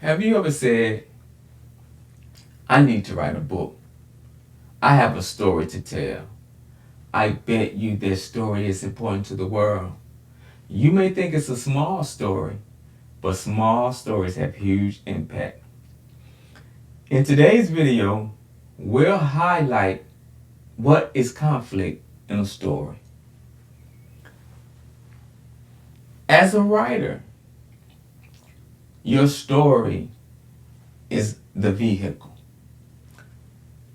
Have you ever said, I need to write a book. I have a story to tell. I bet you this story is important to the world. You may think it's a small story, but small stories have huge impact. In today's video, we'll highlight what is conflict in a story. As a writer, your story is the vehicle.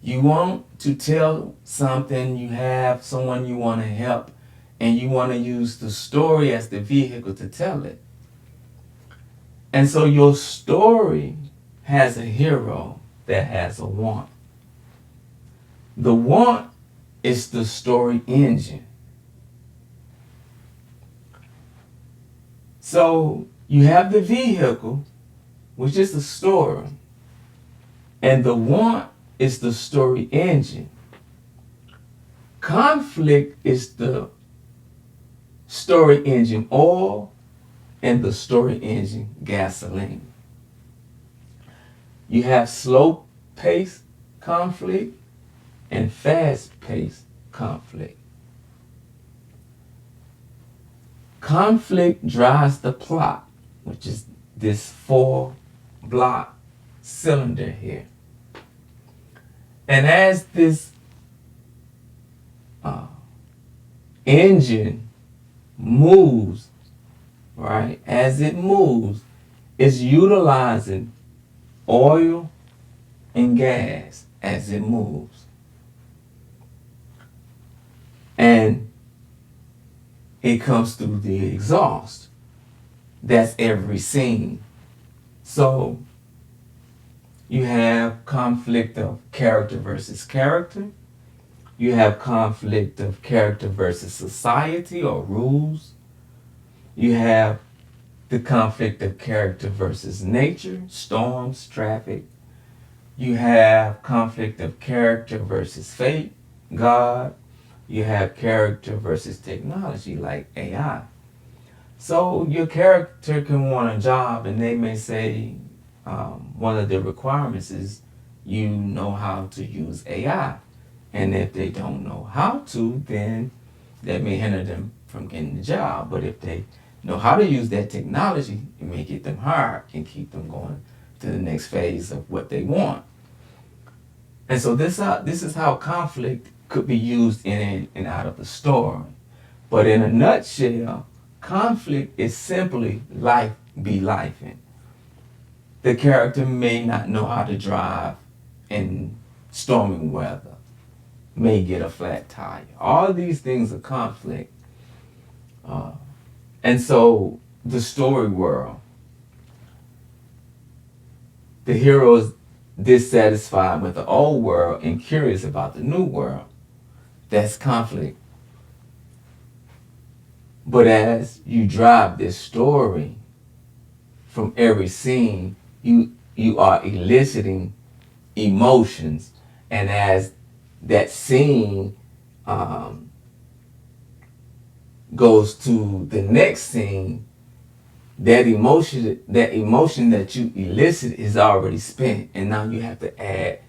You want to tell something, you have someone you want to help, and you want to use the story as the vehicle to tell it. And so your story has a hero that has a want. The want is the story engine. So you have the vehicle, which is the story, and the want is the story engine. Conflict is the story engine oil and the story engine gasoline. You have slow paced conflict and fast paced conflict. Conflict drives the plot, which is this 4-block cylinder here. And as this engine moves, right, as it moves, it's utilizing oil and gas as it moves. And it comes through the exhaust. That's every scene. So you have conflict of character versus character. You have conflict of character versus society or rules. You have the conflict of character versus nature, storms, traffic. You have conflict of character versus fate, God. You have character versus technology like AI. So your character can want a job and they may say one of the requirements is you know how to use AI. And if they don't know how to, then that may hinder them from getting the job. But if they know how to use that technology, it may get them hired and keep them going to the next phase of what they want. And so this is how conflict could be used in and out of the story. But in a nutshell, conflict is simply life be lifing. The character may not know how to drive in stormy weather, may get a flat tire. All these things are conflict. And so the story world, the hero is dissatisfied with the old world and curious about the new world. That's conflict. But as you drive this story from every scene, you are eliciting emotions. And as that scene goes to the next scene, that emotion that you elicit is already spent, and now you have to add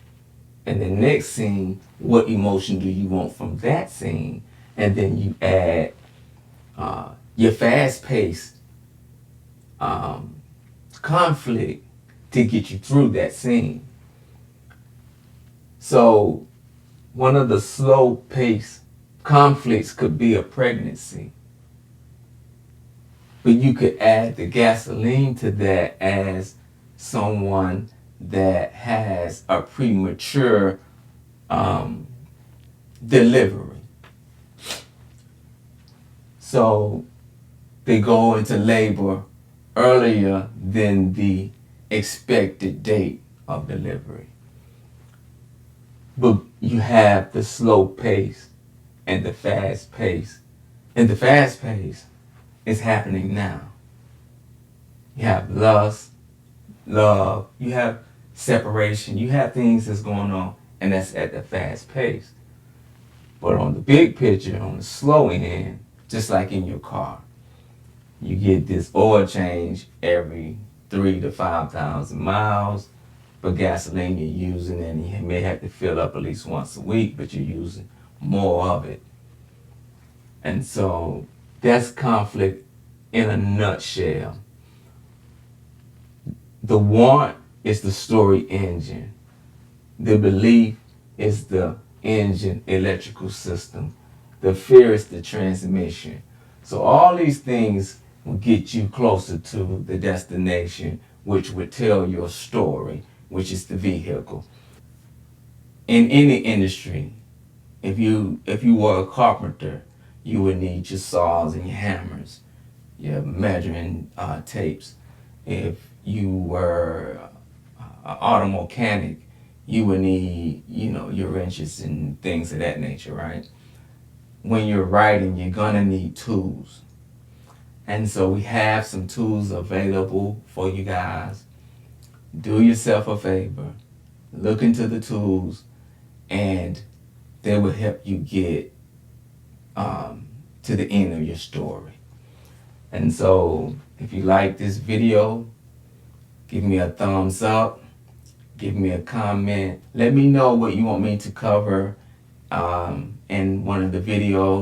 in the next scene, what emotion do you want from that scene, and then you add your fast-paced conflict to get you through that scene. So one of the slow-paced conflicts could be a pregnancy. But you could add the gasoline to that as someone that has a premature delivery. So they go into labor earlier than the expected date of delivery. But you have the slow pace and the fast pace. And the fast pace is happening now. You have lust, love, you have separation, you have things that's going on, and that's at the fast pace. But on the big picture, on the slow end, just like in your car, you get this oil change every to 5,000 miles. But gasoline you're using, and you may have to fill up at least once a week, but you're using more of it. And so that's conflict in a nutshell. The want is the story engine. The belief is the engine electrical system. The fear is the transmission. So all these things will get you closer to the destination, which would tell your story, which is the vehicle. In any industry, if you were a carpenter, you would need your saws and your hammers, your measuring tapes. If you were an auto mechanic, you would need, your wrenches and things of that nature, right? When you're writing, you're gonna need tools. And so we have some tools available for you guys. Do yourself a favor, look into the tools, and they will help you get to the end of your story. And so if you like this video, give me a thumbs up, give me a comment. Let me know what you want me to cover in one of the videos.